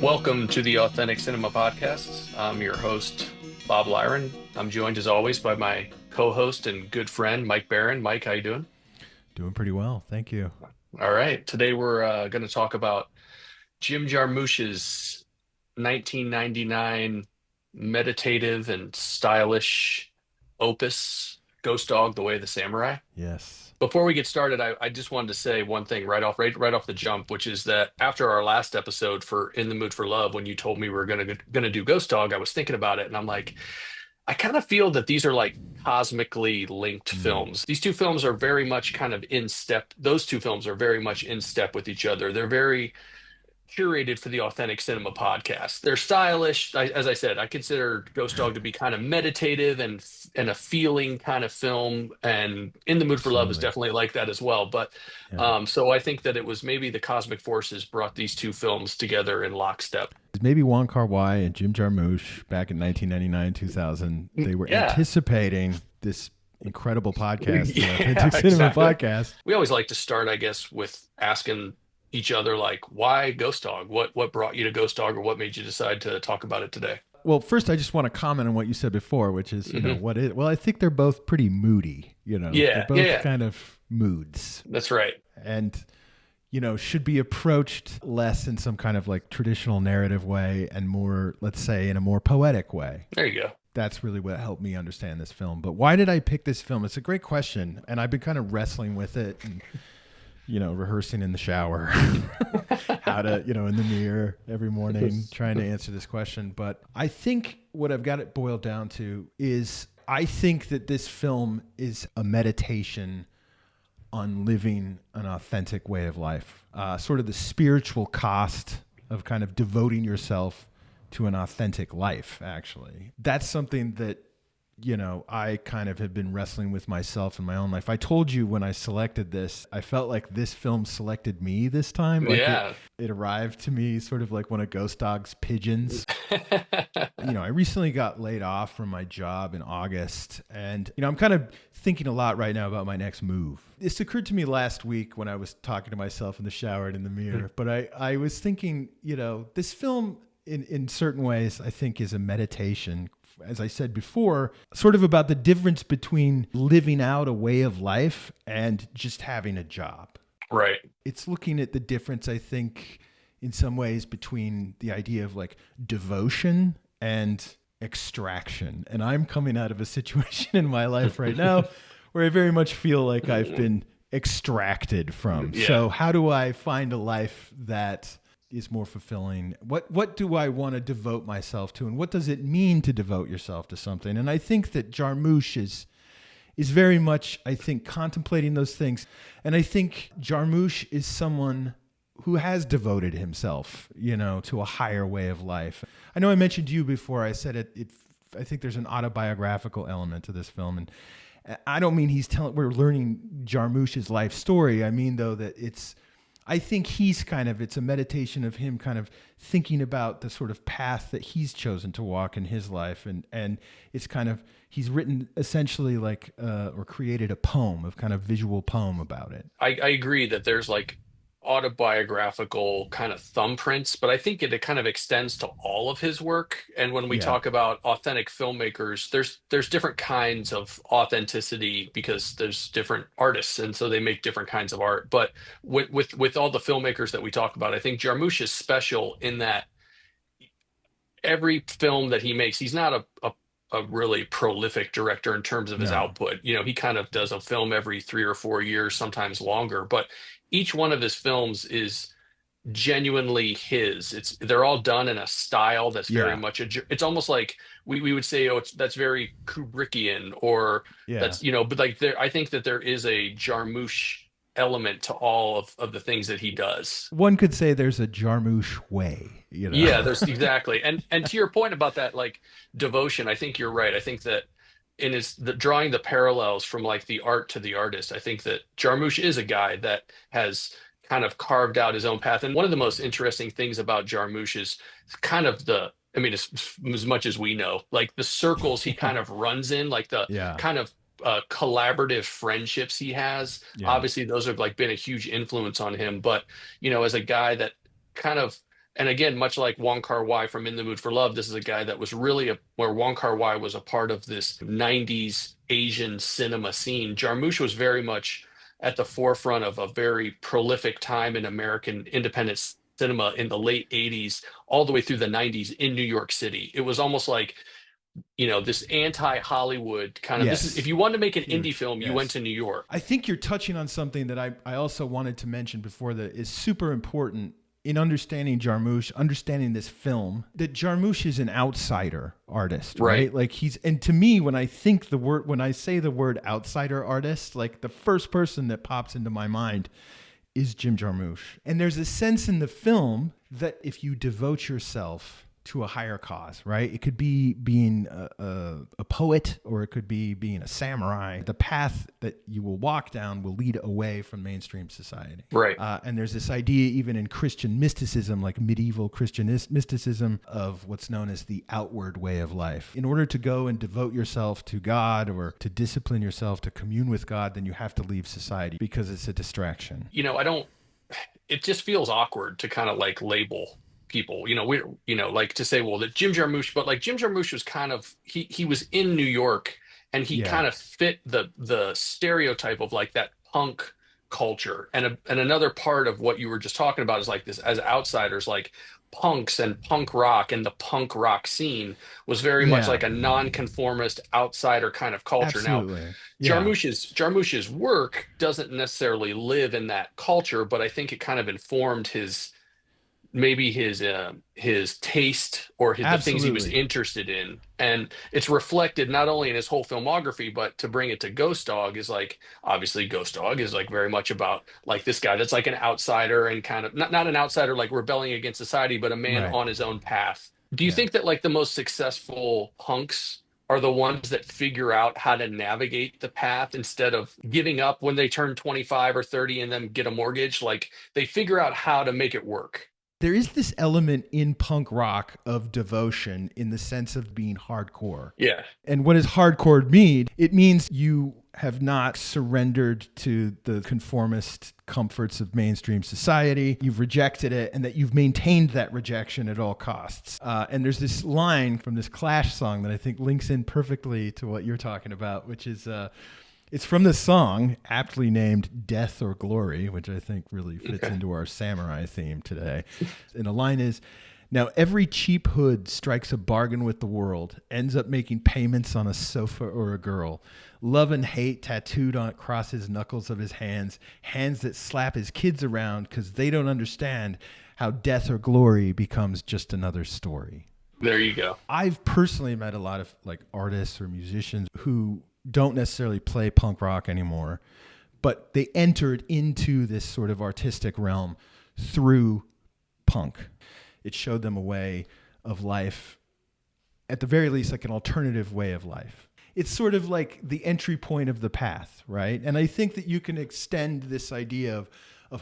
Welcome to the Authentic Cinema Podcast. I'm your host, Bob Lyren. I'm joined as always by my co-host and good friend, Mike Barron. Mike, how you doing? Doing pretty well, thank you. All right. Today we're going to talk about Jim Jarmusch's 1999 meditative and stylish opus, Ghost Dog: The Way of the Samurai. Yes. Before we get started, I just wanted to say one thing right off the jump, which is that after our last episode for In the Mood for Love, when you told me we were gonna do Ghost Dog, I was thinking about it, and I'm like, I kind of feel that these are like cosmically linked Mm. films. These two films are very much kind of in step. Those two films are very much in step with each other. They're very curated for the Authentic Cinema Podcast. They're stylish. As I said, I consider Ghost Dog to be kind of meditative and a feeling kind of film. And In the Mood for Love is Absolutely. definitely like that as well. But Yeah. so I think that it was maybe the cosmic forces brought these two films together in lockstep. Maybe Wong Kar-wai and Jim Jarmusch back in 1999, 2000, they were Yeah. anticipating this incredible podcast, the Yeah, Authentic Cinema exactly. Podcast. We always like to start, I guess, with asking each other like, why Ghost Dog? What brought you to Ghost Dog, or what made you decide to talk about it today? Well, first, I just want to comment on what you said before, which is, Hmm. well, I think they're both pretty moody. They're Yeah, both yeah, kind of moods that's right. and, should be approached less in some kind of like traditional narrative way and more, let's say, in a more poetic way. There you go. That's really what helped me understand this film. But why did I pick this film? It's a great question. And I've been kind of wrestling with it and, rehearsing in the shower, how to, in the mirror every morning, trying to answer this question. But I think what I've got it boiled down to is I think that this film is a meditation on living an authentic way of life, sort of the spiritual cost of kind of devoting yourself to an authentic life, actually. That's something that, I kind of have been wrestling with myself in my own life. I told you when I selected this, I felt like this film selected me this time. Like it, Yeah. it arrived to me sort of like one of Ghost Dog's pigeons. I recently got laid off from my job in August, and I'm kind of thinking a lot right now about my next move. This occurred to me last week when I was talking to myself in the shower and in the mirror, but I was thinking, this film in certain ways I think is a meditation, as I said before, sort of about the difference between living out a way of life and just having a job. Right. It's looking at the difference, I think, in some ways between the idea of like devotion and extraction. And I'm coming out of a situation in my life right now where I very much feel like I've been extracted from. Yeah. So how do I find a life that is more fulfilling? What do I want to devote myself to, and what does it mean to devote yourself to something? And I think that Jarmusch is very much, I think, contemplating those things. And I think Jarmusch is someone who has devoted himself, to a higher way of life. I know I mentioned to you before, I said I think there's an autobiographical element to this film. And I don't mean we're learning Jarmusch's life story. I mean, though, that I think it's a meditation of him kind of thinking about the sort of path that he's chosen to walk in his life. And it's kind of, he's written essentially like, or created a poem, of kind of visual poem about it. I agree that there's like autobiographical kind of thumbprints, but I think it kind of extends to all of his work. And when we Yeah. talk about authentic filmmakers, there's different kinds of authenticity because there's different artists, and so they make different kinds of art. But with all the filmmakers that we talk about, I think Jarmusch is special in that every film that he makes, he's not a really prolific director in terms of his No. output. He kind of does a film every 3 or 4 years, sometimes longer, but each one of his films is genuinely his. They're all done in a style that's very Yeah. much it's almost like we would say, oh, that's very Kubrickian, or Yeah. that's, but like I think that there is a Jarmusch element to all of the things that he does. One could say there's a Jarmusch way. Yeah, there's exactly. And to your point about that, like devotion, I think you're right. I think that in drawing the parallels from like the art to the artist, I think that Jarmusch is a guy that has kind of carved out his own path. And one of the most interesting things about Jarmusch is kind of I mean, as much as we know, like the circles he Yeah. kind of runs in, like the Yeah. kind of collaborative friendships he has. Yeah. Obviously, those have like been a huge influence on him. But as a guy that kind of And again, much like Wong Kar-wai from In the Mood for Love, this is a guy that was really where Wong Kar-wai was a part of this 90s Asian cinema scene. Jarmusch was very much at the forefront of a very prolific time in American independent cinema in the late 80s all the way through the 90s in New York City. It was almost like, this anti-Hollywood kind of, this is, if Yes. you wanted to make an indie Huge. film, you went Yes. to New York. I think you're touching on something that I also wanted to mention before that is super important in understanding Jarmusch, understanding this film, that Jarmusch is an outsider artist, Right. right? Like and to me, when I say the word outsider artist, like the first person that pops into my mind is Jim Jarmusch. And there's a sense in the film that if you devote yourself to a higher cause, right? It could be being a poet, or it could be being a samurai. The path that you will walk down will lead away from mainstream society. Right. And there's this idea, even in Christian mysticism, like medieval Christian mysticism, of what's known as the outward way of life. In order to go and devote yourself to God, or to discipline yourself to commune with God, then you have to leave society because it's a distraction. It just feels awkward to kind of like label people, like to say, well, that Jim Jarmusch, but like Jim Jarmusch was kind of, he was in New York, and he Yeah. kind of fit the stereotype of like that punk culture. And another part of what you were just talking about is like this, as outsiders, like punks and punk rock, and the punk rock scene was very much Yeah. like a nonconformist outsider kind of culture. Now, Absolutely. Yeah. Jarmusch's work doesn't necessarily live in that culture, but I think it kind of informed maybe his taste, or the things he was Absolutely. interested in. And it's reflected not only in his whole filmography, but to bring it to Ghost Dog, is like, obviously Ghost Dog is like very much about like this guy that's like an outsider, and kind of not an outsider like rebelling against society, but a man Right. on his own path. Do you Yeah. think that like the most successful punks are the ones that figure out how to navigate the path instead of giving up when they turn 25 or 30 and then get a mortgage? Like, they figure out how to make it work. There is this element in punk rock of devotion, in the sense of being hardcore. Yeah. And what does hardcore mean? It means you have not surrendered to the conformist comforts of mainstream society. You've rejected it, and that you've maintained that rejection at all costs. And there's this line from this Clash song that I think links in perfectly to what you're talking about, which is it's from the song aptly named Death or Glory, which I think really fits Okay. into our samurai theme today. And the line is, now every cheap hood strikes a bargain with the world, ends up making payments on a sofa or a girl. Love and hate tattooed on across his knuckles of his hands, hands that slap his kids around because they don't understand how death or glory becomes just another story. There you go. I've personally met a lot of like artists or musicians who don't necessarily play punk rock anymore, but they entered into this sort of artistic realm through punk. It showed them a way of life, at the very least, like an alternative way of life. It's sort of like the entry point of the path, right? And I think that you can extend this idea of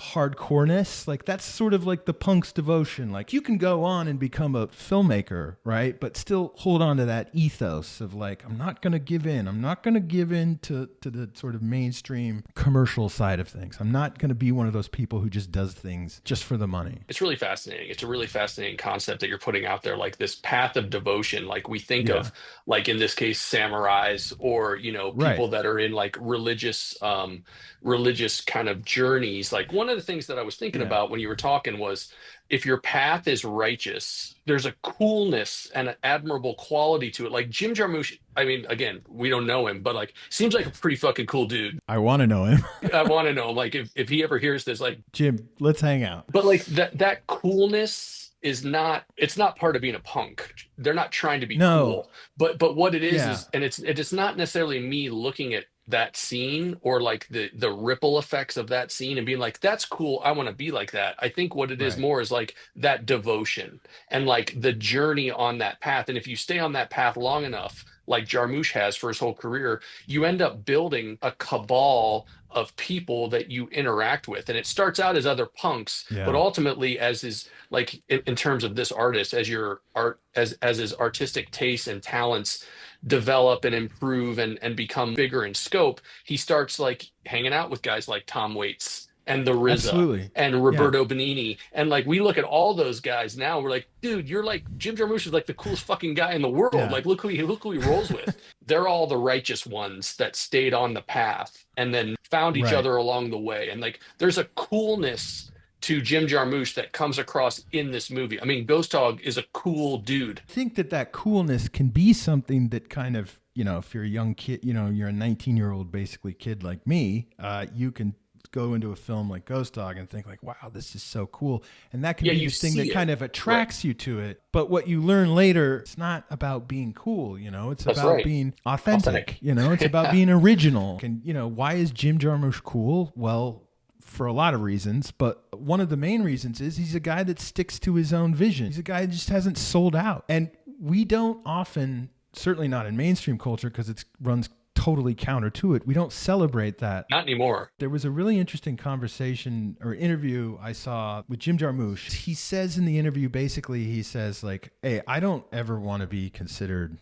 hardcoreness. Like, that's sort of like the punk's devotion. Like, you can go on and become a filmmaker, right? But still hold on to that ethos of like, I'm not going to give in. I'm not going to give in to the sort of mainstream commercial side of things. I'm not going to be one of those people who just does things just for the money. It's really fascinating. It's a really fascinating concept that you're putting out there, like this path of devotion. Like, we think Yeah. of, like in this case, samurais, or Right. people that are in like religious kind of journeys. Like, one of the things that I was thinking Yeah. about when you were talking was, if your path is righteous, there's a coolness and an admirable quality to it. Like Jim Jarmusch, I mean, again, we don't know him, but like, seems like a pretty fucking cool dude. I want to know him. I want to know, like, if he ever hears this, like, Jim, let's hang out. but like that coolness is not, it's not part of being a punk. They're not trying to be No. cool. But what it Yeah. is, and it's not necessarily me looking at that scene, or like the ripple effects of that scene and being like, that's cool, I want to be like that. I think what it is Right. more is like that devotion, and like the journey on that path. And if you stay on that path long enough, like Jarmusch has for his whole career, you end up building a cabal of people that you interact with. And it starts out as other punks, but Yeah. ultimately, as is like in terms of this artist, as your art, as his artistic tastes and talents develop and improve and become bigger in scope, he starts like hanging out with guys like Tom Waits and the RZA Absolutely. and Yeah. Roberto Benigni. And like we look at all those guys now, we're like, dude, you're like Jim Jarmusch is like the coolest fucking guy in the world. Yeah. Like look who he rolls with. They're all the righteous ones that stayed on the path and then found each Right. other along the way. And like there's a coolness to Jim Jarmusch that comes across in this movie. I mean, Ghost Dog is a cool dude. I think that that coolness can be something that kind of, you know, if you're a young kid, you know, you're a 19-year-old basically kid like me, you can go into a film like Ghost Dog and think like, wow, this is so cool. And that can Yeah, be you the thing that see kind it. of Right. attracts you to it. But what you learn later, it's not about being cool, you know, it's That's about right. being authentic, Authentic. you know, it's about being original. And, you know, why is Jim Jarmusch cool? Well, for a lot of reasons, but one of the main reasons is he's a guy that sticks to his own vision. He's a guy that just hasn't sold out. And we don't often, certainly not in mainstream culture, because it runs totally counter to it. We don't celebrate that. Not anymore. There was a really interesting conversation or interview I saw with Jim Jarmusch. He says in the interview, basically, he says like, hey, I don't ever want to be considered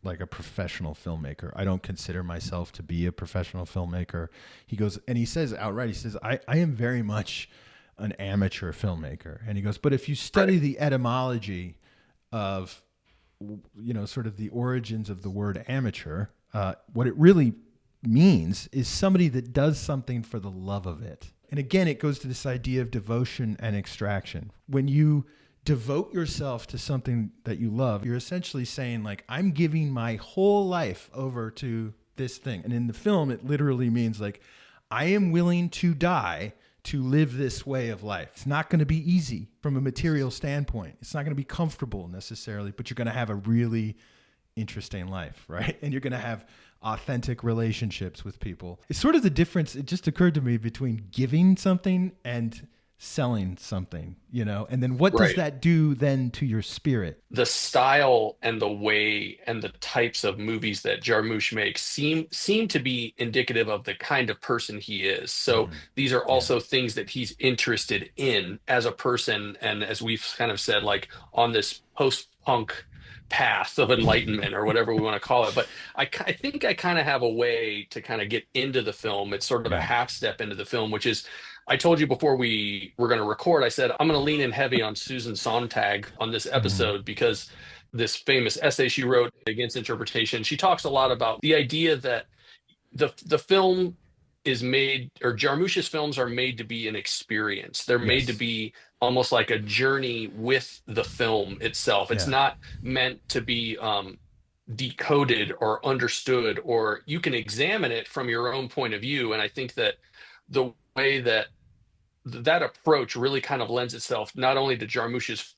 like a professional filmmaker. I don't consider myself to be a professional filmmaker. He goes, and he says outright, he says, I am very much an amateur filmmaker. And he goes, but if you study Right. the etymology of, you know, sort of the origins of the word amateur, what it really means is somebody that does something for the love of it. And again, it goes to this idea of devotion and extraction. When you devote yourself to something that you love, you're essentially saying like, I'm giving my whole life over to this thing. And in the film, it literally means like, I am willing to die to live this way of life. It's not going to be easy from a material standpoint. It's not going to be comfortable necessarily, but you're going to have a really interesting life, right? And you're going to have authentic relationships with people. It's sort of the difference, it just occurred to me, between giving something and selling something, you know? And then what does Right. that do then to your spirit? The style and the way and the types of movies that Jarmusch makes seem to be indicative of the kind of person he is. So Mm-hmm. these are Yeah. also things that he's interested in as a person, and as we've kind of said, like on this post-punk path of enlightenment or whatever we want to call it. But I think I kind of have a way to kind of get into the film. It's sort of a Yeah. half step into the film, which is I told you before we were going to record, I said, I'm going to lean in heavy on Susan Sontag on this Mm-hmm. episode because this famous essay she wrote against interpretation, she talks a lot about the idea that the film is made, or Jarmusch's films are made to be an experience. They're made to Yes. be almost like a journey with the film itself. It's Yeah. not meant to be decoded or understood, or you can examine it from your own point of view. And I think that the way that that approach really kind of lends itself not only to Jarmusch's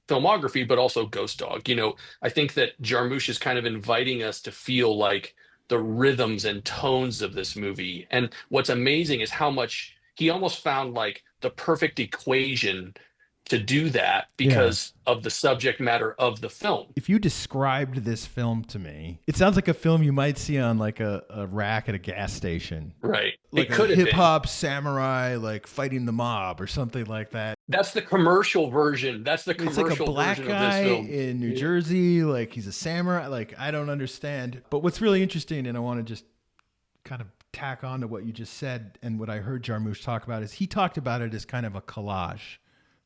filmography, but also Ghost Dog. You know, I think that Jarmusch is kind of inviting us to feel like the rhythms and tones of this movie. And what's amazing is how much he almost found like the perfect equation to do that Yeah. because of the subject matter of the film. If you described this film to me, it sounds like a film you might see on like a rack at a gas station. Right. Like It a could have hip been. hop samurai, like fighting the mob or something like that. That's the commercial version. That's the It's like a commercial black version of this guy film. in New Yeah. Jersey, like he's a samurai. Like I don't understand. But what's really interesting, and I want to just kind of tack on to what you just said and what I heard Jarmusch talk about, is he talked about it as kind of a collage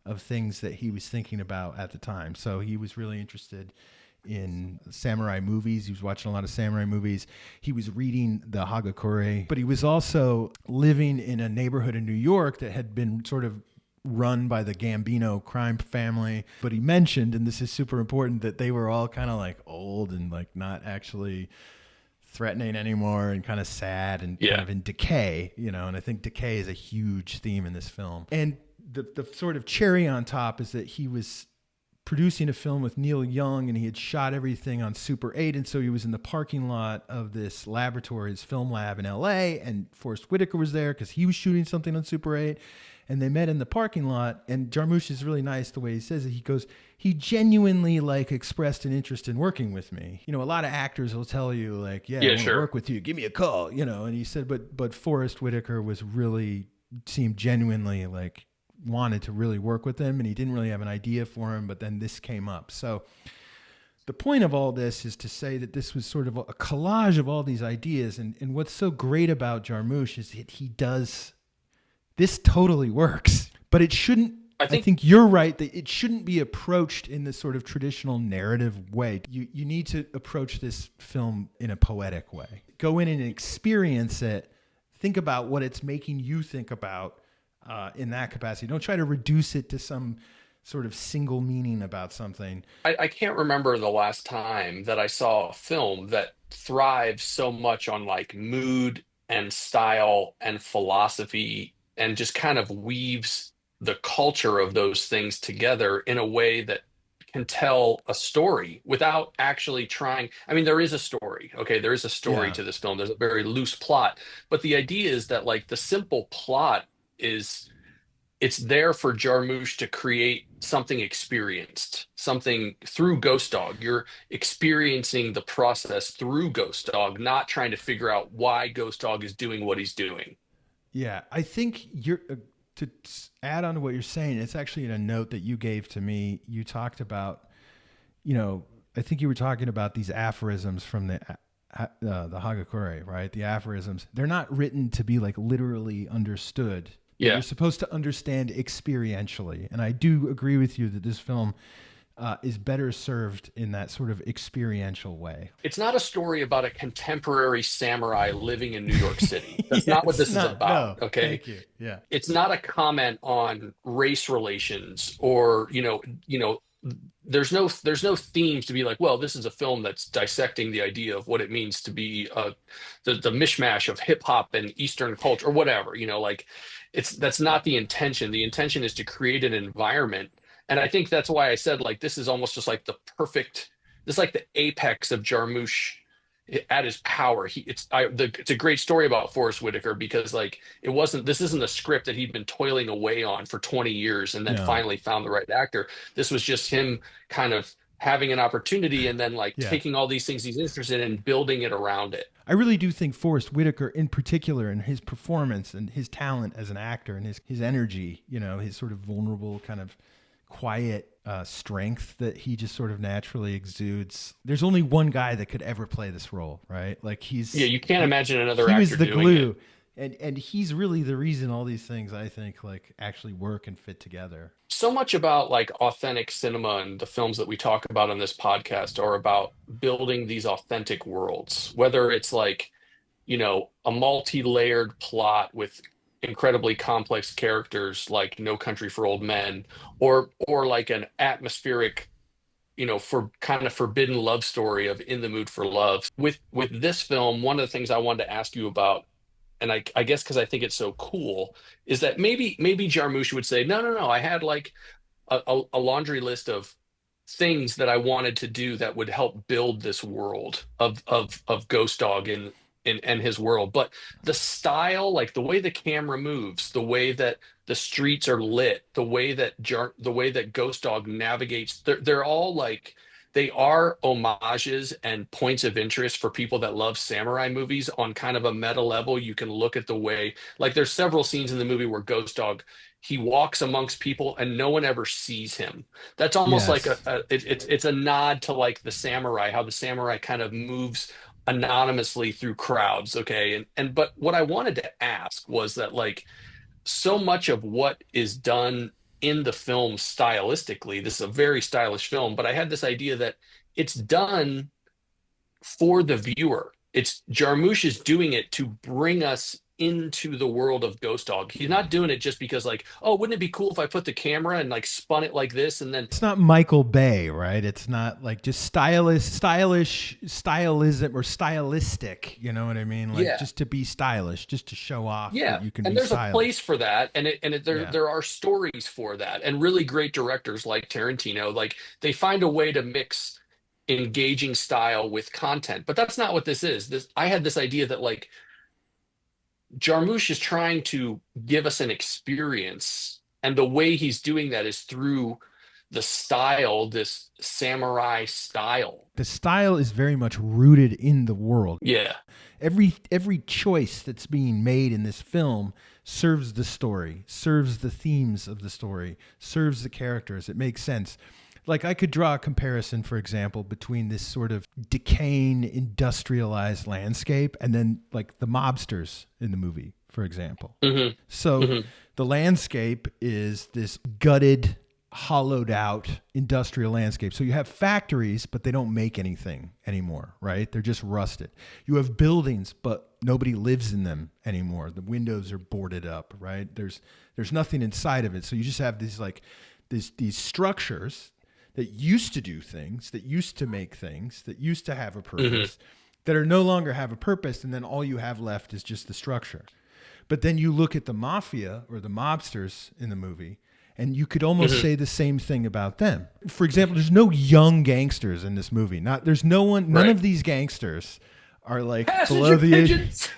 of things that he was thinking about at the time. So he was really interested in samurai movies. He was watching a lot of samurai movies. He was reading the Hagakure, but he was also living in a neighborhood in New York that had been sort of run by the Gambino crime family. But he mentioned, and this is super important, that they were all kind of like old and like not actually threatening anymore and kind of sad and kind Yeah. of in decay, you know, and I think decay is a huge theme in this film. And the sort of cherry on top is that he was producing a film with Neil Young and he had shot everything on Super 8. And so he was in the parking lot of this laboratory, his film lab in LA, and Forest Whitaker was there because he was shooting something on Super 8. And they met in the parking lot, and Jarmusch is really nice the way he says it. He goes, he genuinely like expressed an interest in working with me. You know, a lot of actors will tell you like, yeah, I Yeah, want to sure. work with you. Give me a call, you know. And he said, but Forest Whitaker was really, seemed genuinely like wanted to really work with him, and he didn't really have an idea for him, but then this came up. So the point of all this is to say that this was sort of a collage of all these ideas. And what's so great about Jarmusch is that he does this totally works. But it shouldn't, I think think you're right that it shouldn't be approached in this sort of traditional narrative way. You need to approach this film in a poetic way. Go in and experience it. Think about what it's making you think about in that capacity. Don't try to reduce it to some sort of single meaning about something. I can't remember the last time that I saw a film that thrives so much on like mood and style and philosophy and just kind of weaves the culture of those things together in a way that can tell a story without actually trying. I mean, there is a story, okay? There is a story Yeah. to this film. There's a very loose plot, but the idea is that like the simple plot is it's there for Jarmusch to create something experienced, something through Ghost Dog. You're experiencing the process through Ghost Dog, not trying to figure out why Ghost Dog is doing what he's doing. Yeah. I think you're, to add on to what you're saying, it's actually in a note that you gave to me. You talked about, I think you were talking about these aphorisms from the Hagakure, right? The aphorisms. They're not written to be like literally understood. Yeah. You're supposed to understand experientially. And I do agree with you that this film is better served in that sort of experiential way. It's not a story about a contemporary samurai living in New York City. That's Yeah, not what it's this is not. about, No, okay? thank you. Yeah. It's not a comment on race relations or, there's no themes to be like, well, this is a film that's dissecting the idea of what it means to be the mishmash of hip hop and Eastern culture or whatever, like that's not the intention. The intention is to create an environment. And I think that's why I said like this is almost just like this is like the apex of Jarmusch at his power. It's a great story about Forest Whitaker because like this isn't a script that he'd been toiling away on for 20 years and then No. finally found the right actor. This was just him kind of having an opportunity and then like Yeah. taking all these things he's interested in and building it around it. I really do think Forest Whitaker, in particular, and his performance and his talent as an actor and his energy, his sort of vulnerable kind of quiet strength that he just sort of naturally exudes. There's only one guy that could ever play this role, right? Like Yeah, you can't imagine another he actor was the doing glue. it. And he's really the reason all these things, I think, like actually work and fit together. So much about like authentic cinema and the films that we talk about on this podcast are about building these authentic worlds, whether it's like, a multi-layered plot with incredibly complex characters like No Country for Old Men, or like an atmospheric, for kind of forbidden love story of In the Mood for Love. With this film, one of the things I wanted to ask you about, and I guess because I think it's so cool, is that maybe Jarmusch would say, no, no, no, I had like a laundry list of things that I wanted to do that would help build this world of Ghost Dog in his world. But the style, like the way the camera moves, the way that the streets are lit, the way that Ghost Dog navigates, they're all like they are homages and points of interest for people that love samurai movies on kind of a meta level. You can look at the way, like there's several scenes in the movie where Ghost Dog he walks amongst people and no one ever sees him. That's almost like Yes. it's a nod to like the samurai, how the samurai kind of moves anonymously through crowds. Okay. But what I wanted to ask was that like so much of what is done in the film stylistically, this is a very stylish film, but I had this idea that it's done for the viewer. It's Jarmusch is doing it to bring us into the world of Ghost Dog. He's not doing it just because like, oh, wouldn't it be cool if I put the camera and like spun it like this and then It's not Michael Bay, right? It's not like just stylism or stylistic. You know what I mean? Like yeah. just to be stylish, just to show off Yeah, that you can and be there's a place stylish. for that, there Yeah. there are stories for that, and really great directors like Tarantino, like they find a way to mix engaging style with content. But that's not what this is. This I had this idea that like Jarmusch is trying to give us an experience, and the way he's doing that is through the style, this samurai style. The style is very much rooted in the world. Yeah, Every choice that's being made in this film serves the story, serves the themes of the story, serves the characters. It makes sense. Like I could draw a comparison, for example, between this sort of decaying industrialized landscape and then like the mobsters in the movie, for example. hmm So hmm The landscape is this gutted, hollowed out industrial landscape. So you have factories, but they don't make anything anymore, right? They're just rusted. You have buildings, but nobody lives in them anymore. The windows are boarded up, right? There's nothing inside of it. So you just have these structures that used to do things, that used to make things, that used to have a purpose, that are no longer have a purpose, and then all you have left is just the structure. But then you look at the mafia or the mobsters in the movie, and you could almost say the same thing about them. For example, there's no young gangsters in this movie. None of these gangsters are like below the age.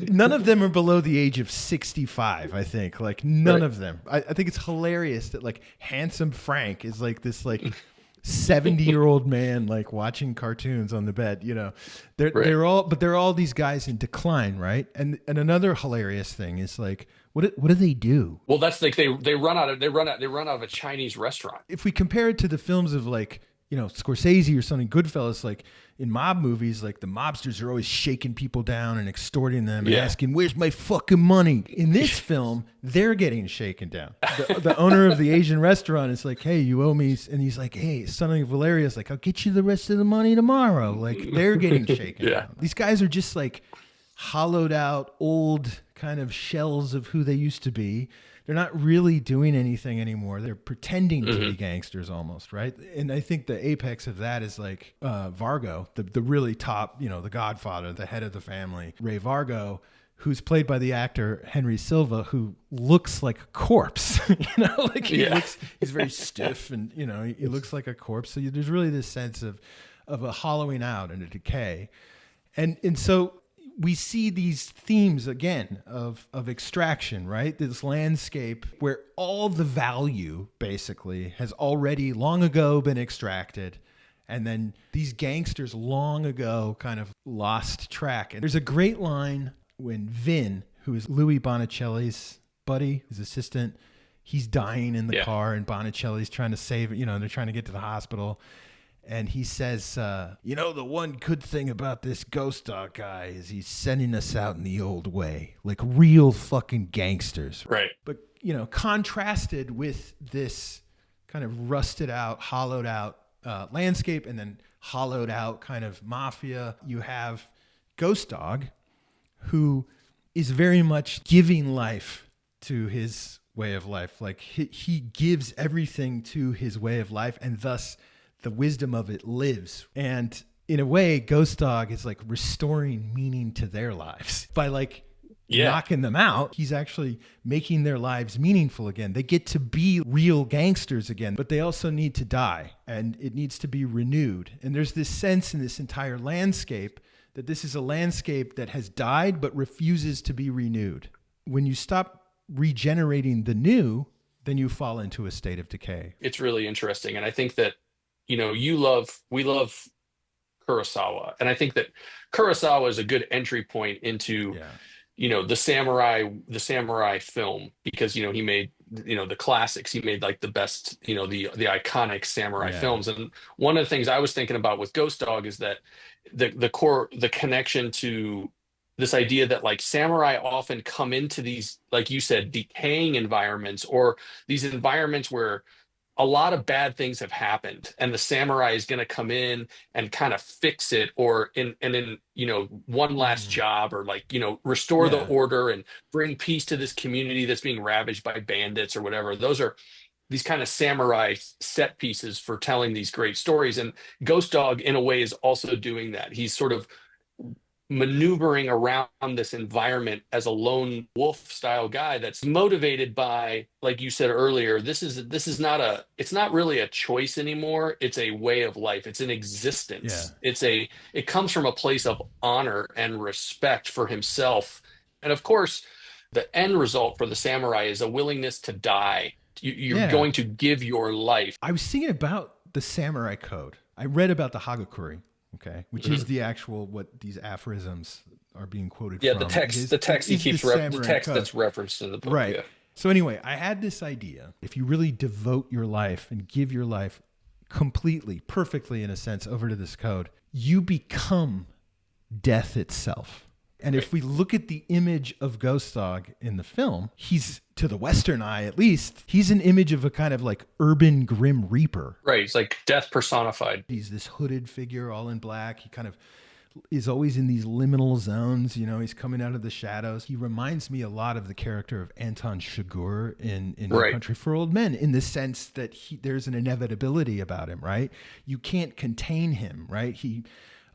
None of them are below the age of 65, I think. Like none of them. I think it's hilarious that like Handsome Frank is like this like 70-year-old man like watching cartoons on the bed, you know. They're all these guys in decline, right? And another hilarious thing is like what do they do? Well, that's like they run out of a Chinese restaurant. If we compare it to the films of like, you know, Scorsese or something, Goodfellas, like in mob movies, like the mobsters are always shaking people down and extorting them and asking, "Where's my fucking money?" In this film, they're getting shaken down. The owner of the Asian restaurant is like, "Hey, you owe me," and he's like, "Hey, son of Valeria's like, I'll get you the rest of the money tomorrow." Like they're getting shaken down. These guys are just like hollowed out, old kind of shells of who they used to be. They're not really doing anything anymore. They're pretending to be gangsters almost, right? And I think the apex of that is like Vargo, the really top, you know, the godfather, the head of the family, Ray Vargo, who's played by the actor Henry Silva, who looks like a corpse. You know, like he's very stiff and, you know, he looks like a corpse. So there's really this sense of a hollowing out and a decay. And so we see these themes again of extraction, right? This landscape where all the value basically has already long ago been extracted. And then these gangsters long ago kind of lost track. And there's a great line when Vin, who is Louis Bonicelli's buddy, his assistant, he's dying in the car and Bonicelli's trying to save it. You know, they're trying to get to the hospital. And he says, you know, the one good thing about this ghost dog guy is he's sending us out in the old way, like real fucking gangsters. Right. But, you know, contrasted with this kind of rusted out, hollowed out landscape and then hollowed out kind of mafia, you have Ghost Dog, who is very much giving life to his way of life. Like he gives everything to his way of life, and thus the wisdom of it lives. And in a way, Ghost Dog is like restoring meaning to their lives by like knocking them out. He's actually making their lives meaningful again. They get to be real gangsters again, but they also need to die and it needs to be renewed. And there's this sense in this entire landscape that this is a landscape that has died but refuses to be renewed. When you stop regenerating the new, then you fall into a state of decay. It's really interesting. And I think that, you know, we love Kurosawa. And I think that Kurosawa is a good entry point into, you know, the samurai film, because, you know, he made, you know, the classics. He made like the best, you know, the iconic samurai films. And one of the things I was thinking about with Ghost Dog is that the connection to this idea that like samurai often come into these, like you said, decaying environments, or these environments where a lot of bad things have happened, and the samurai is going to come in and kind of fix it, or in you know, one last job, or like, you know, restore the order and bring peace to this community that's being ravaged by bandits or whatever. Those are these kind of samurai set pieces for telling these great stories. And Ghost Dog in a way is also doing that. He's sort of maneuvering around this environment as a lone wolf style guy that's motivated by, like you said earlier, it's not really a choice anymore. It's a way of life. It's an existence. It comes from a place of honor and respect for himself. And of course, the end result for the samurai is a willingness to die. You're going to give your life. I was thinking about the samurai code. I read about the Hagakure. Okay, which is the actual, what these aphorisms are being quoted from. Yeah, the text the text that's referenced in the book. Right. Yeah. So anyway, I had this idea. If you really devote your life and give your life completely, perfectly in a sense, over to this code, you become death itself. And if we look at the image of Ghost Dog in the film, he's, to the Western eye at least, he's an image of a kind of like urban Grim Reaper. Right. It's like death personified. He's this hooded figure all in black. He kind of is always in these liminal zones. You know, he's coming out of the shadows. He reminds me a lot of the character of Anton Chigurh in No Country for Old Men, in the sense that there's an inevitability about him, right? You can't contain him, right?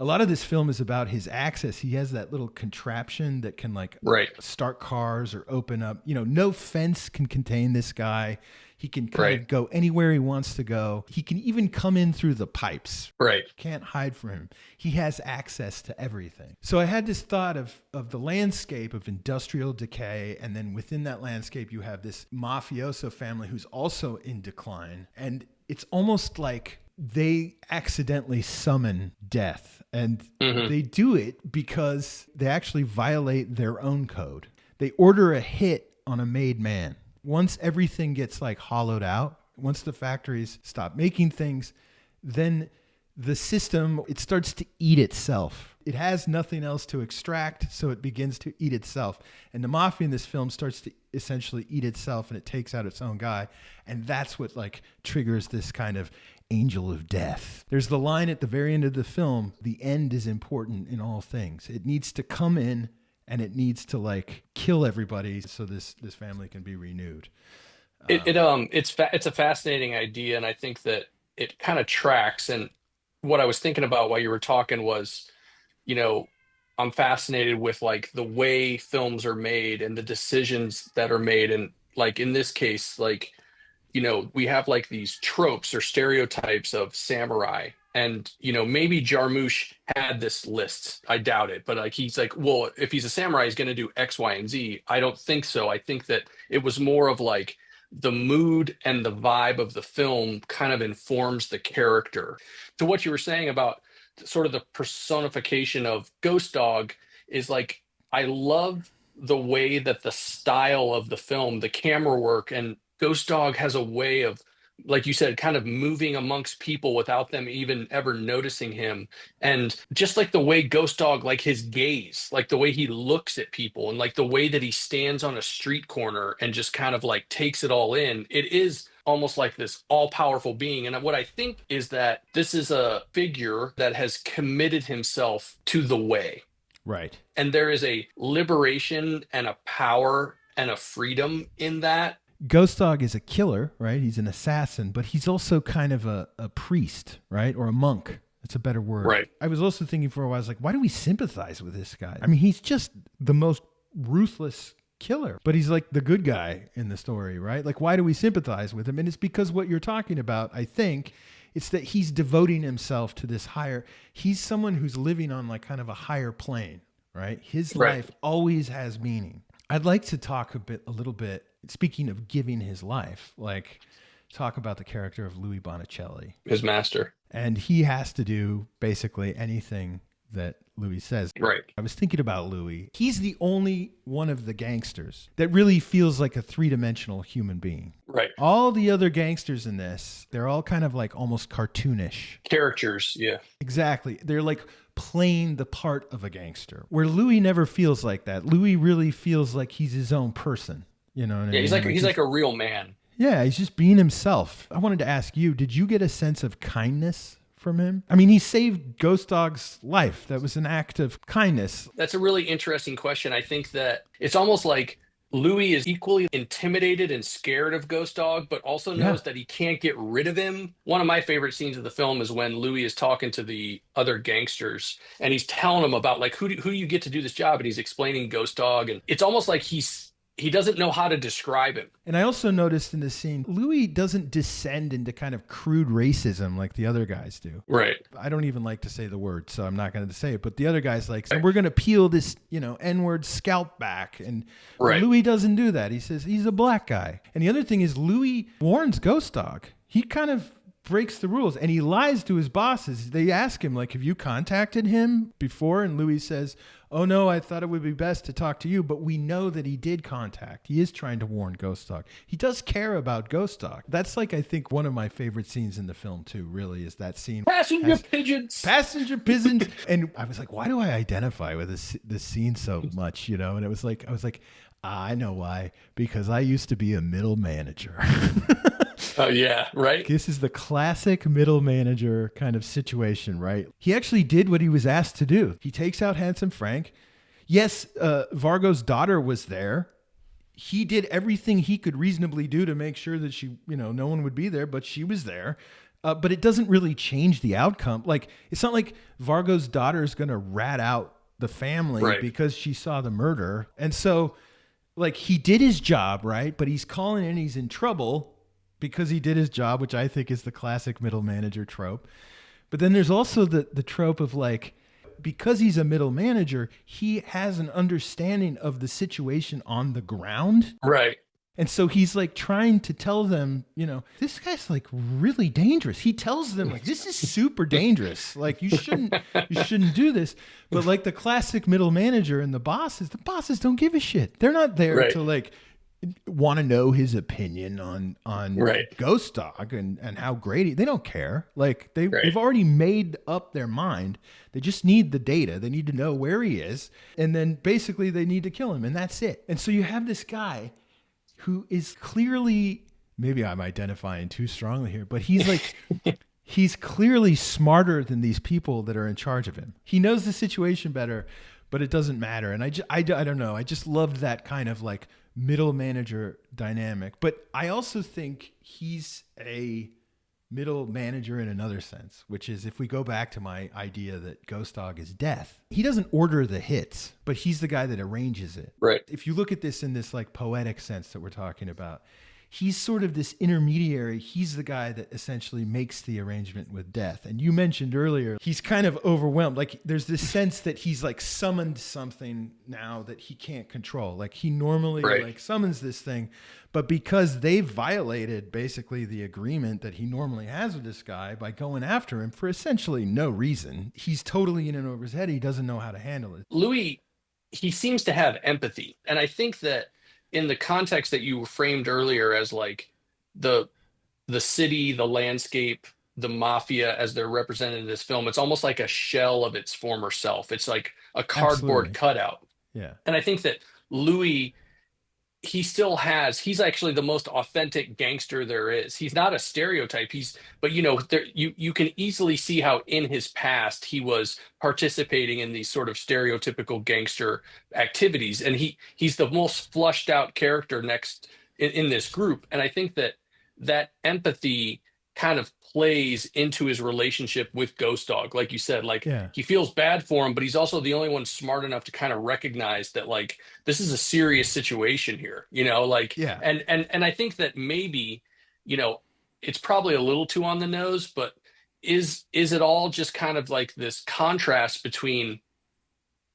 A lot of this film is about his access. He has that little contraption that can like start cars or open up. You know, no fence can contain this guy. He can kind of go anywhere he wants to go. He can even come in through the pipes. Right. Can't hide from him. He has access to everything. So I had this thought of the landscape of industrial decay. And then within that landscape, you have this mafioso family who's also in decline. And it's almost like they accidentally summon death. And they do it because they actually violate their own code. They order a hit on a made man. Once everything gets like hollowed out, once the factories stop making things, then the system, it starts to eat itself. It has nothing else to extract, so it begins to eat itself. And the mafia in this film starts to essentially eat itself, and it takes out its own guy. And that's what like triggers this kind of angel of death. There's the line at the very end of the film, the end is important in all things. It needs to come in and it needs to like kill everybody so this family can be renewed. It's a fascinating idea, and I think that it kind of tracks. And what I was thinking about while you were talking was, you know, I'm fascinated with like the way films are made and the decisions that are made. And like in this case, like, you know, we have like these tropes or stereotypes of samurai. And, you know, maybe Jarmusch had this list. I doubt it. But like, he's like, well, if he's a samurai, he's going to do X, Y, and Z. I don't think so. I think that it was more of like the mood and the vibe of the film kind of informs the character. To what you were saying about sort of the personification of Ghost Dog is like, I love the way that the style of the film, the camera work, and Ghost Dog has a way of, like you said, kind of moving amongst people without them even ever noticing him. And just like the way Ghost Dog, like his gaze, like the way he looks at people, and like the way that he stands on a street corner and just kind of like takes it all in, it is almost like this all-powerful being. And what I think is that this is a figure that has committed himself to the way. Right. And there is a liberation and a power and a freedom in that. Ghost Dog is a killer, right? He's an assassin, but he's also kind of a priest, right? Or a monk. That's a better word. Right. I was also thinking for a while, I was like, why do we sympathize with this guy? I mean, he's just the most ruthless killer, but he's like the good guy in the story, right? Like, why do we sympathize with him? And it's because what you're talking about, I think, it's that he's devoting himself to this higher, he's someone who's living on like kind of a higher plane, right? His life always has meaning. I'd like to talk a little bit, speaking of giving his life, like talk about the character of Louis Bonicelli. His master. And he has to do basically anything that Louis says. Right. I was thinking about Louis. He's the only one of the gangsters that really feels like a three-dimensional human being. Right. All the other gangsters in this, they're all kind of like almost cartoonish. Characters, yeah. Exactly. They're like playing the part of a gangster, where Louis never feels like that. Louis really feels like he's his own person. You know what I mean? He's like a real man. Yeah, he's just being himself. I wanted to ask you, did you get a sense of kindness from him? I mean, he saved Ghost Dog's life. That was an act of kindness. That's a really interesting question. I think that it's almost like Louis is equally intimidated and scared of Ghost Dog, but also knows that he can't get rid of him. One of my favorite scenes of the film is when Louis is talking to the other gangsters and he's telling them about like, who do you get to do this job? And he's explaining Ghost Dog. And it's almost like he doesn't know how to describe him. And I also noticed in this scene, Louis doesn't descend into kind of crude racism like the other guys do. Right. I don't even like to say the word, so I'm not going to say it. But the other guy's like, so we're going to peel this, N-word scalp back. And Louis doesn't do that. He says he's a black guy. And the other thing is Louis warns Ghost Dog. He kind of breaks the rules and he lies to his bosses. They ask him, like, have you contacted him before? And Louis says, oh no, I thought it would be best to talk to you. But we know that he did contact. He is trying to warn Ghost Dog. He does care about Ghost Dog. That's like, I think, one of my favorite scenes in the film too, really, is that scene. Passenger pigeons. Passenger pigeons. And I was like, why do I identify with this scene so much? You know? And I was like, I know why. Because I used to be a middle manager. Oh, yeah, right? This is the classic middle manager kind of situation, right? He actually did what he was asked to do. He takes out Handsome Frank. Yes, Vargo's daughter was there. He did everything he could reasonably do to make sure that she, no one would be there, but she was there. But it doesn't really change the outcome. Like, it's not like Vargo's daughter is going to rat out the family because she saw the murder. And so, like, he did his job, right? But he's calling in, he's in trouble because he did his job, which I think is the classic middle manager trope. But then there's also the trope of, like, because he's a middle manager, he has an understanding of the situation on the ground. Right. And so he's like trying to tell them, this guy's like really dangerous. He tells them, like, this is super dangerous. Like, you shouldn't do this. But like the classic middle manager and the bosses don't give a shit. They're not there to like want to know his opinion on Ghost Dog and how great they don't care. Like they've already made up their mind. They just need the data. They need to know where he is. And then basically they need to kill him. And that's it. And so you have this guy who is clearly, maybe I'm identifying too strongly here, but he's like, he's clearly smarter than these people that are in charge of him. He knows the situation better, but it doesn't matter. And I don't know. I just loved that kind of like middle manager dynamic. But I also think he's a middle manager in another sense, which is if we go back to my idea that Ghost Dog is death, he doesn't order the hits, but he's the guy that arranges it. Right. If you look at this in this like poetic sense that we're talking about, he's sort of this intermediary. He's the guy that essentially makes the arrangement with death. And you mentioned earlier, he's kind of overwhelmed. Like there's this sense that he's like summoned something now that he can't control. Like he normally like summons this thing, but because they've violated basically the agreement that he normally has with this guy by going after him for essentially no reason, he's totally in and over his head. He doesn't know how to handle it. Louis, he seems to have empathy. And I think that in the context that you framed earlier as like the city, the landscape, the mafia as they're represented in this film, it's almost like a shell of its former self. It's like a cardboard cutout. Yeah. And I think that Louis, he's actually the most authentic gangster there is. He's not a stereotype. But you can easily see how in his past he was participating in these sort of stereotypical gangster activities. And he's the most flushed out character in this group. And I think that empathy kind of plays into his relationship with Ghost Dog. Like you said, he feels bad for him, but he's also the only one smart enough to kind of recognize that like this is a serious situation here, and I think that maybe, it's probably a little too on the nose, but is it all just kind of like this contrast between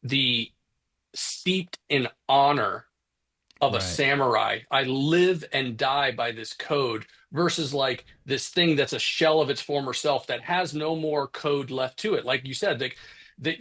the steeped in honor of a samurai, I live and die by this code, versus like this thing that's a shell of its former self that has no more code left to it. Like you said,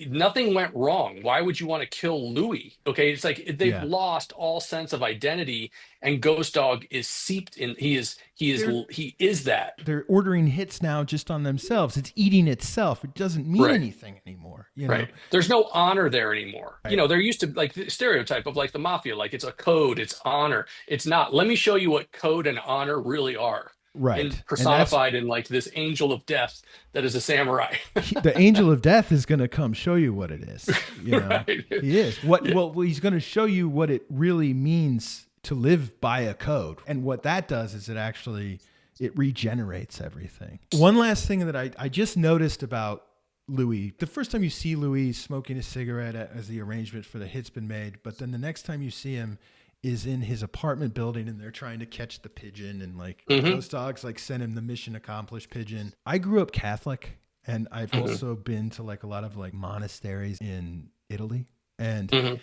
nothing went wrong. Why would you want to kill Louis? Okay, it's like they've lost all sense of identity, and Ghost Dog is seeped in. He is that. They're ordering hits now just on themselves. It's eating itself. It doesn't mean anything anymore. Right. There's no honor there anymore. Right. They're used to like the stereotype of like the mafia, like it's a code, it's honor. It's not. Let me show you what code and honor really are. Right. And personified in like this angel of death that is a samurai. The angel of death is going to come show you what it is. Right. He is. Well, he's going to show you what it really means to live by a code. And what that does is it regenerates everything. One last thing that I just noticed about Louis, the first time you see Louis smoking a cigarette as the arrangement for the hit's been made, but then the next time you see him is in his apartment building and they're trying to catch the pigeon, and like Ghost Dogs like send him the mission accomplished pigeon. I grew up Catholic, and I've also been to like a lot of like monasteries in Italy, and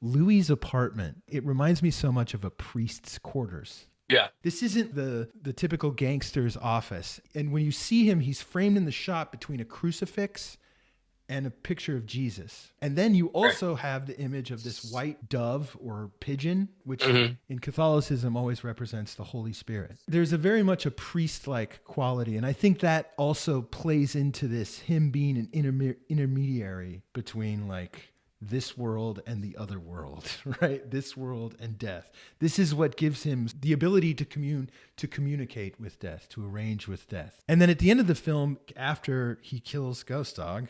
Louis's apartment, it reminds me so much of a priest's quarters. Yeah. This isn't the typical gangster's office. And when you see him, he's framed in the shot between a crucifix and a picture of Jesus. And then you Right. also have the image of this white dove or pigeon, which Hmm. in Catholicism always represents the Holy Spirit. There's a very much a priest-like quality. And I think that also plays into this, him being an intermediary between like this world and the other world, right? This world and death. This is what gives him the ability to communicate with death, to arrange with death. And then at the end of the film, after he kills Ghost Dog,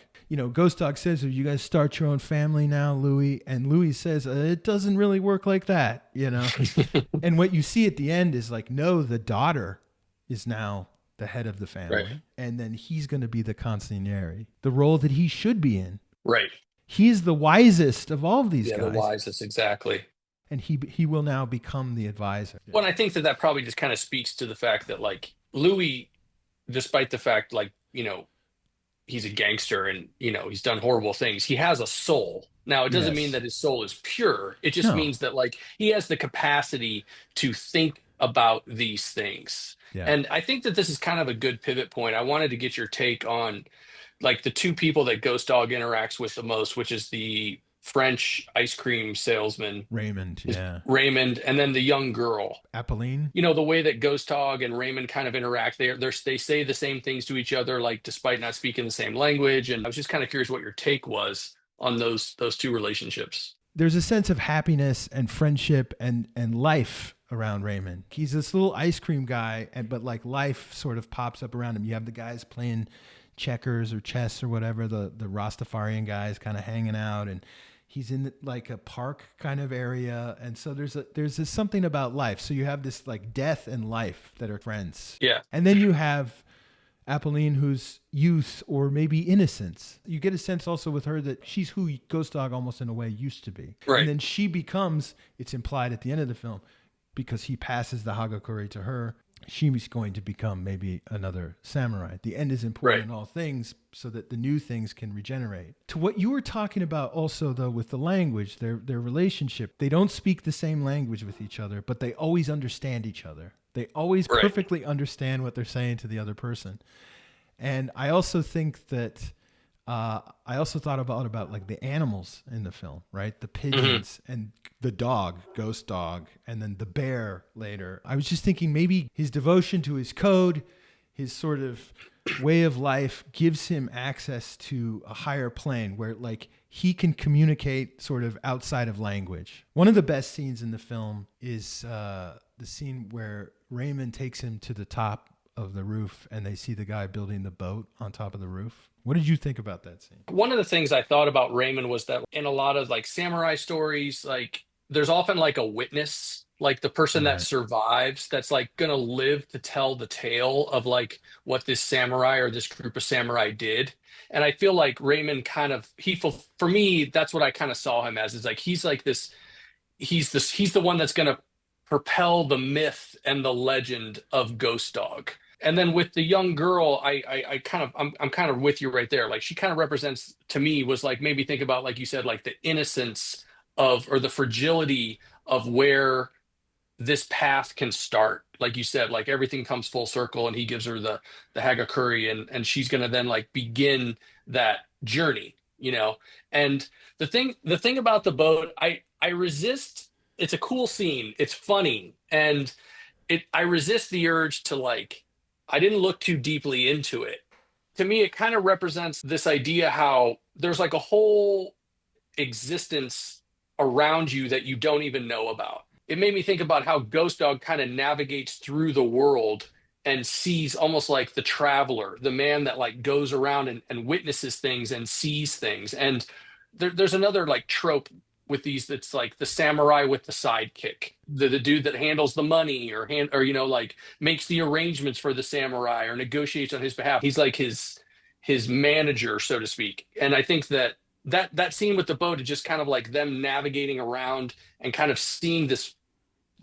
Ghost Dog says, "You guys start your own family now, Louis?" And Louis says, "It doesn't really work like that, And what you see at the end is like, no, the daughter is now the head of the family. Right. And then he's going to be the consigliere, the role that he should be in. Right. He's the wisest of all of these Yeah, guys. the wisest, exactly. And he will now become the advisor. Well, I think that probably just kind of speaks to the fact that like Louis, despite the fact like, he's a gangster and, he's done horrible things, he has a soul. Now, it doesn't mean Yes. that his soul is pure. It just No. means that like he has the capacity to think about these things. Yeah. And I think that this is kind of a good pivot point. I wanted to get your take on like the two people that Ghost Dog interacts with the most, which is the French ice cream salesman, Raymond, yeah. Raymond, and then the young girl. Apolline. The way that Ghost Dog and Raymond kind of interact, they say the same things to each other, like despite not speaking the same language. And I was just kind of curious what your take was on those two relationships. There's a sense of happiness and friendship and life around Raymond. He's this little ice cream guy, but like life sort of pops up around him. You have the guys playing checkers or chess or whatever, the Rastafarian guys kind of hanging out, and he's in like a park kind of area. And so there's this something about life. So you have this like death and life that are friends. Yeah. And then you have Apolline, who's youth or maybe innocence. You get a sense also with her that she's who Ghost Dog almost in a way used to be. Right. And then she becomes, it's implied at the end of the film, because he passes the Hagakure to her, she's going to become maybe another samurai. The end is important in all things so that the new things can regenerate. To what you were talking about also, though, with the language, their relationship, they don't speak the same language with each other, but they always understand each other. They always perfectly understand what they're saying to the other person. And I also think that I also thought about like the animals in the film, right? The pigeons and the dog, Ghost Dog, and then the bear later. I was just thinking maybe his devotion to his code, his sort of way of life gives him access to a higher plane where like he can communicate sort of outside of language. One of the best scenes in the film is the scene where Raymond takes him to the top of the roof and they see the guy building the boat on top of the roof. What did you think about that scene? One of the things I thought about Raymond was that in a lot of like samurai stories, like there's often like a witness, like the person that survives, that's like gonna live to tell the tale of like what this samurai or this group of samurai did. And I feel like Raymond kind of for me, that's what I kind of saw him as, is like he's the one that's gonna propel the myth and the legend of Ghost Dog. And then with the young girl, I'm kind of with you right there. Like she kind of represents to me was like maybe think about, like you said, like the innocence of or the fragility of where this path can start. Like you said, like everything comes full circle and he gives her the Hagakure and she's gonna then like begin that journey, And the thing about the boat, I resist. It's a cool scene. It's funny. And I resist the urge to like, I didn't look too deeply into it. To me, it kind of represents this idea how there's like a whole existence around you that you don't even know about. It made me think about how Ghost Dog kind of navigates through the world and sees almost like the traveler, the man that like goes around and witnesses things and sees things. And there's another like trope with these that's like the samurai with the sidekick, the dude that handles the money or like makes the arrangements for the samurai or negotiates on his behalf. He's like his manager, so to speak. And I think that scene with the boat is just kind of like them navigating around and kind of seeing this.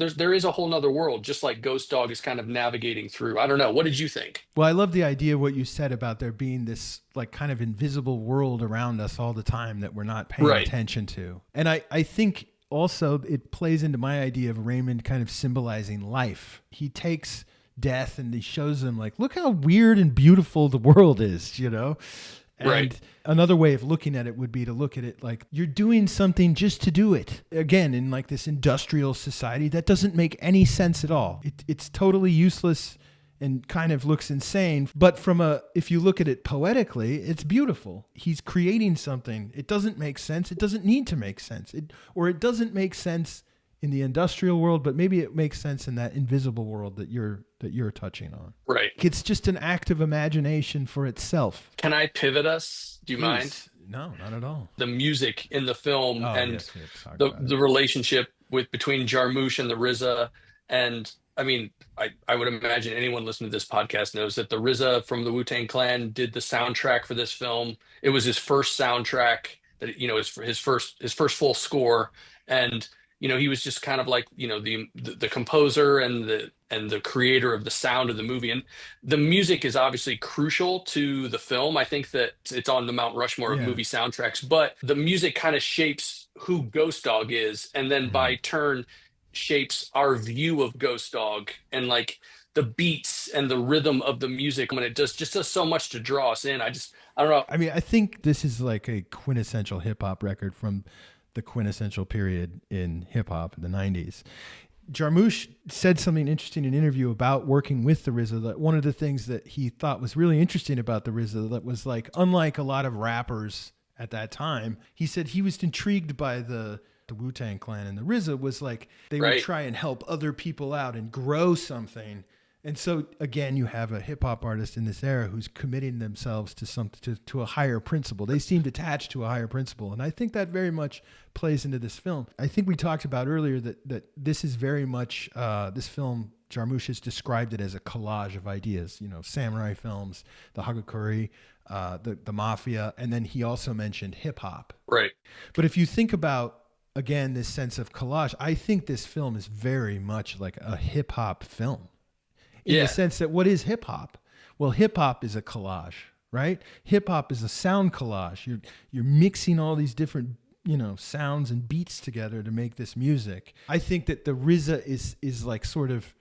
There is a whole nother world, just like Ghost Dog is kind of navigating through. I don't know. What did you think? Well, I love the idea of what you said about there being this like kind of invisible world around us all the time that we're not paying attention to. And I think also it plays into my idea of Raymond kind of symbolizing life. He takes death and he shows them like, look how weird and beautiful the world is, Right. And another way of looking at it would be to look at it like you're doing something just to do it. Again, in like this industrial society, that doesn't make any sense at all. It's totally useless and kind of looks insane. But if you look at it poetically, it's beautiful. He's creating something. It doesn't make sense. It doesn't need to make sense. It doesn't make sense in the industrial world, but maybe it makes sense in that invisible world that you're touching on. Right. It's just an act of imagination for itself. Can I pivot us? Do you Please. mind? No, not at all. The music in the film and yes, we have to talk about the it. relationship between Jarmusch and the RZA. And I mean, I would imagine anyone listening to this podcast knows that the RZA from the Wu-Tang Clan did the soundtrack for this film. It was his first soundtrack that, his first full score. And, he was just kind of like, the composer and the creator of the sound of the movie. And the music is obviously crucial to the film. I think that it's on the Mount Rushmore of movie soundtracks, but the music kind of shapes who Ghost Dog is, and then by turn shapes our view of Ghost Dog, and like the beats and the rhythm of the music when it just does so much to draw us in. I don't know. I mean, I think this is like a quintessential hip hop record from the quintessential period in hip hop in the 90s. Jarmusch said something interesting in an interview about working with the RZA, that one of the things that he thought was really interesting about the RZA that was like, unlike a lot of rappers at that time, he said he was intrigued by the Wu-Tang Clan, and the RZA was like, they would try and help other people out and grow something. And so again, you have a hip hop artist in this era who's committing themselves to something, to a higher principle. They seemed attached to a higher principle. And I think that very much plays into this film. I think we talked about earlier that this is very much, this film, Jarmusch has described it as a collage of ideas, samurai films, the Hagakure, the Mafia. And then he also mentioned hip hop. Right. But if you think about, again, this sense of collage, I think this film is very much like a hip hop film. In the sense that, what is hip hop? Well, hip hop is a collage, right? Hip hop is a sound collage. You're mixing all these different, sounds and beats together to make this music. I think that the RZA is like sort of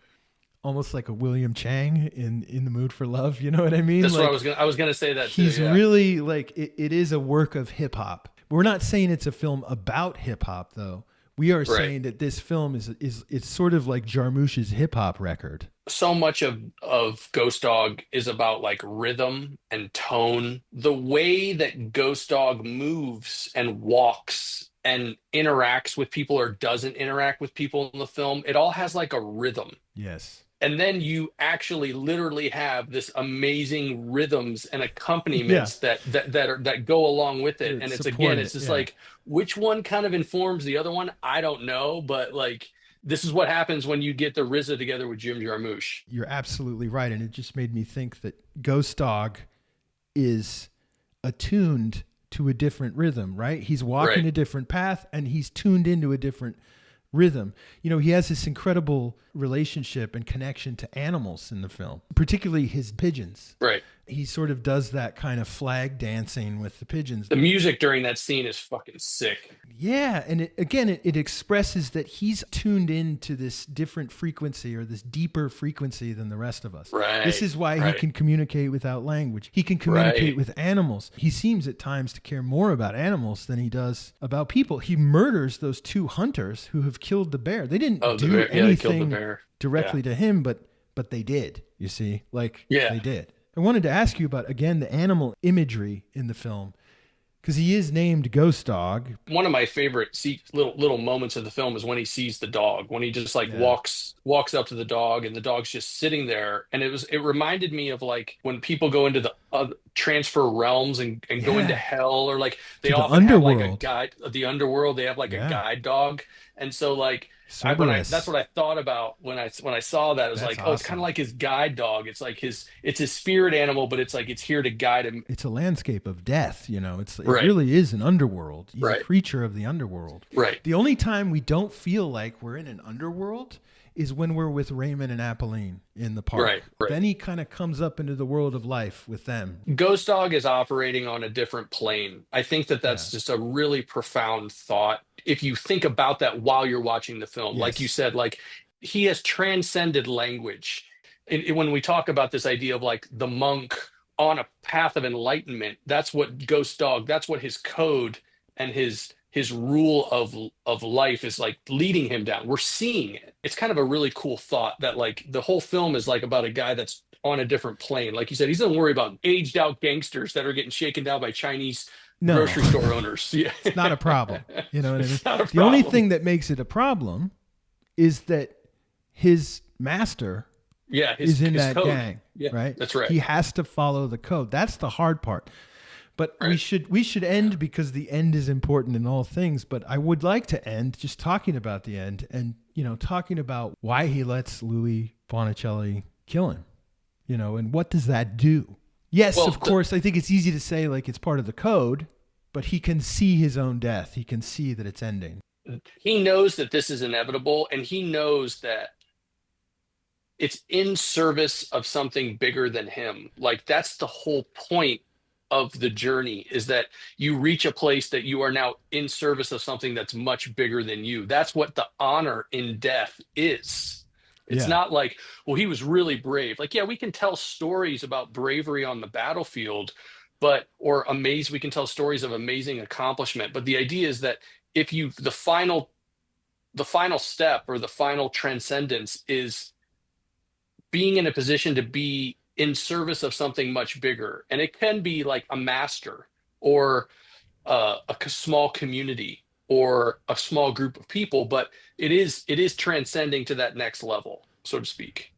almost like a William Chang in The Mood for Love. You know what I mean? That's like, what I was gonna say that too. He's really like, it is a work of hip hop. We're not saying it's a film about hip hop though. We are saying that this film is it's sort of like Jarmusch's hip hop record. So much of Ghost Dog is about like rhythm and tone. The way that Ghost Dog moves and walks and interacts with people or doesn't interact with people in the film, it all has like a rhythm. Yes. And then you actually literally have this amazing rhythms and accompaniments that go along with it. And it's just like, which one kind of informs the other one? I don't know, but like, this is what happens when you get the RZA together with Jim Jarmusch. You're absolutely right. And it just made me think that Ghost Dog is attuned to a different rhythm, right? He's walking a different path and he's tuned into a different rhythm. He has this incredible relationship and connection to animals in the film, particularly his pigeons. Right. He sort of does that kind of flag dancing with the pigeons. The music during that scene is fucking sick. Yeah. And it expresses that he's tuned into this different frequency or this deeper frequency than the rest of us. Right. This is why he can communicate without language. He can communicate with animals. He seems at times to care more about animals than he does about people. He murders those two hunters who have killed the bear. They didn't do anything directly to him, but they did, you see, they did. I wanted to ask you about, again, the animal imagery in the film, because he is named Ghost Dog. One of my favorite little moments of the film is when he sees the dog, when he just walks up to the dog and the dog's just sitting there. And it reminded me of like when people go into the transfer realms and go into hell, or like they often have like a guide, the underworld, they have like a guide dog. And so like, that's what I thought about when I saw that. It was like, awesome. Oh, it's kind of like his guide dog. It's like it's his spirit animal, but it's like it's here to guide him. It's a landscape of death, it really is an underworld. He's a creature of the underworld. Right. The only time we don't feel like we're in an underworld is when we're with Raymond and Apolline in the park. Right. Then he kind of comes up into the world of life with them. Ghost Dog is operating on a different plane. I think that's just a really profound thought. If you think about that while you're watching the film, like you said, like he has transcended language. When we talk about this idea of like the monk on a path of enlightenment. That's what Ghost Dog, that's what his code and his rule of life is like leading him down. We're seeing it. It's kind of a really cool thought that like the whole film is like about a guy that's on a different plane. Like you said, he doesn't worry about aged out gangsters that are getting shaken down by Chinese No, grocery store owners. Yeah. it's not a problem. You know what I mean? It's not a The only problem. thing that makes it a problem is that his master Yeah, is in his that code. gang, Yeah, right? that's right. He has to follow the code. That's the hard part. But Right. we should end because the end is important in all things. But I would like to end just talking about the end and, you know, talking about why he lets Louis Bonicelli kill him, you know, and what does that do? Yes, Well, of course, I think it's easy to say like it's part of the code, but he can see his own death. He can see that it's ending. he knows that this is inevitable, and he knows that it's in service of something bigger than him. Like that's the whole point of the journey, is that you reach a place that you are now in service of something that's much bigger than you. That's what the honor in death is. It's Yeah. not like, well, he was really brave. Like, yeah, we can tell stories about bravery on the battlefield, but or amaze we can tell stories of amazing accomplishment. But the idea is that if you the final step or the final transcendence is being in a position to be in service of something much bigger. And it can be like a master or small community or a small group of people, but it is transcending to that next level, so to speak.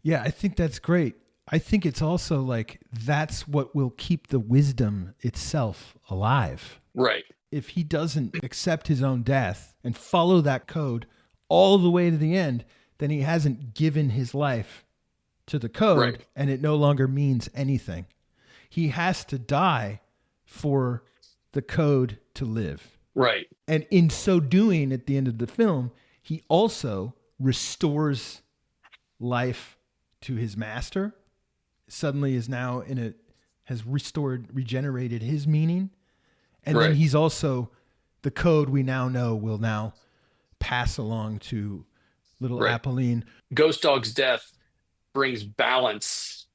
Yeah, I think that's great. I think it's also like that's what will keep the wisdom itself alive. Right. If he doesn't accept his own death and follow that code all the way to the end, then he hasn't given his life to the code Right. and it no longer means anything. He has to die for the code to live. Right. And in so doing, at the end of the film, he also restores life to his master. Suddenly is now has regenerated his meaning. And then Right. he's also, the code we now know will now pass along to little Right. Apolline. Ghost Dog's death brings balance.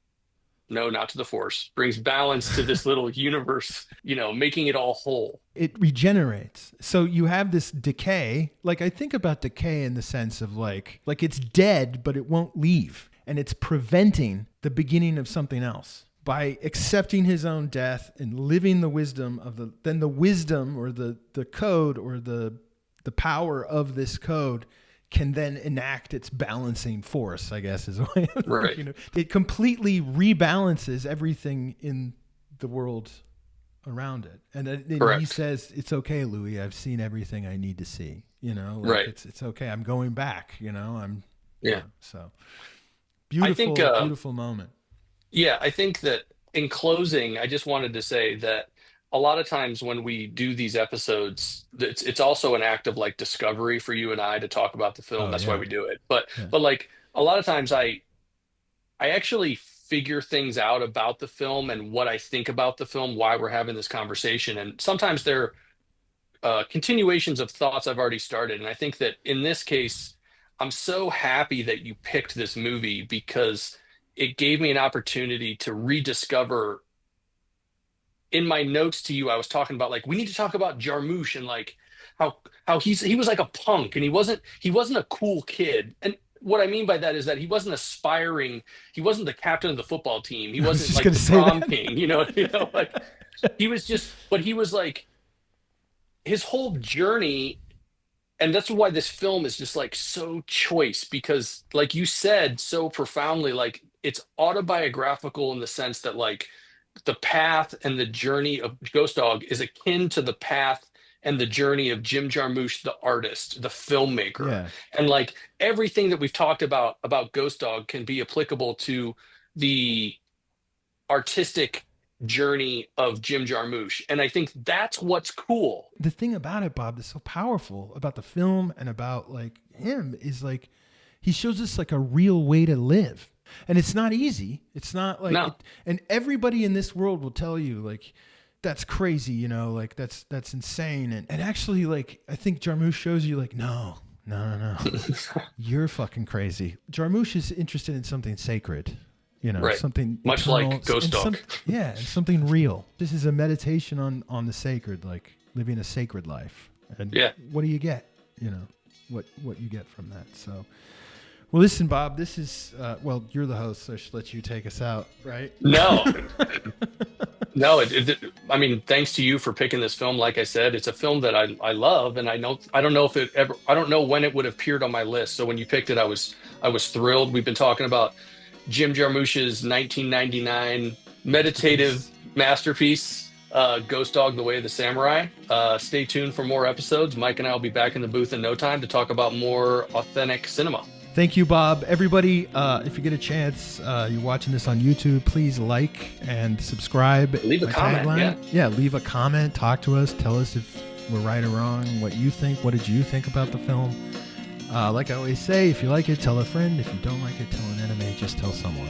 No, not to the Force. Brings balance to this little universe, making it all whole. It regenerates. So you have this decay. Like I think about decay in the sense of like it's dead, but it won't leave. And it's preventing the beginning of something else. By accepting his own death and living the wisdom of the wisdom or the code or the power of this code can then enact its balancing force, I guess is a way of, Right. It completely rebalances everything in the world around it. And then he Correct. says, it's okay, Louis, I've seen everything I need to see, Right. it's okay. I'm going back, Yeah. so I beautiful, think, beautiful moment. yeah, I think that in closing, I just wanted to say that a lot of times when we do these episodes, it's also an act of like discovery for you and I to talk about the film. Oh That's why yeah. we do it. But Yeah. but like a lot of times I actually figure things out about the film and what I think about the film, why we're having this conversation. And sometimes they're continuations of thoughts I've already started. And I think that in this case, I'm so happy that you picked this movie because it gave me an opportunity to rediscover. In my notes to you, I was talking about like we need to talk about Jarmusch and like how he was like a punk and he wasn't a cool kid. And what I mean by that is that he wasn't aspiring, he wasn't the captain of the football team, he I was wasn't just like going the to say prom that. king, like he was just, but he was like his whole journey. And that's why this film is just like so choice because like you said so profoundly, like it's autobiographical in the sense that like the path and the journey of Ghost Dog is akin to the path and the journey of Jim Jarmusch, the artist, the filmmaker. Yeah. And like everything that we've talked about Ghost Dog can be applicable to the artistic journey of Jim Jarmusch. And I think that's what's cool. The thing about it, Bob, that's so powerful about the film and about like him is like he shows us like a real way to live. And it's not easy. It's not like No. and everybody in this world will tell you like that's crazy, like that's insane. And actually like I think Jarmusch shows you like no. You're fucking crazy. Jarmusch is interested in something sacred. Right. something Much eternal, like Ghost Dog. And something real. This is a meditation on the sacred, like living a sacred life. And what do you get? What you get from that. So, well, listen, Bob, this is, you're the host, so I should let you take us out, right? No. No, I mean, thanks to you for picking this film. Like I said, it's a film that I love, and I don't know when it would have appeared on my list. So when you picked it, I was thrilled. We've been talking about Jim Jarmusch's 1999 meditative masterpiece, Ghost Dog: The Way of the Samurai. Stay tuned for more episodes. Mike and I will be back in the booth in no time to talk about more authentic cinema. Thank you, Bob. Everybody, if you get a chance, you're watching this on YouTube, please like and subscribe. Leave a comment. Yeah, leave a comment. Talk to us. Tell us if we're right or wrong, what you think. What did you think about the film? Like I always say, if you like it, tell a friend. If you don't like it, tell an enemy. Just tell someone.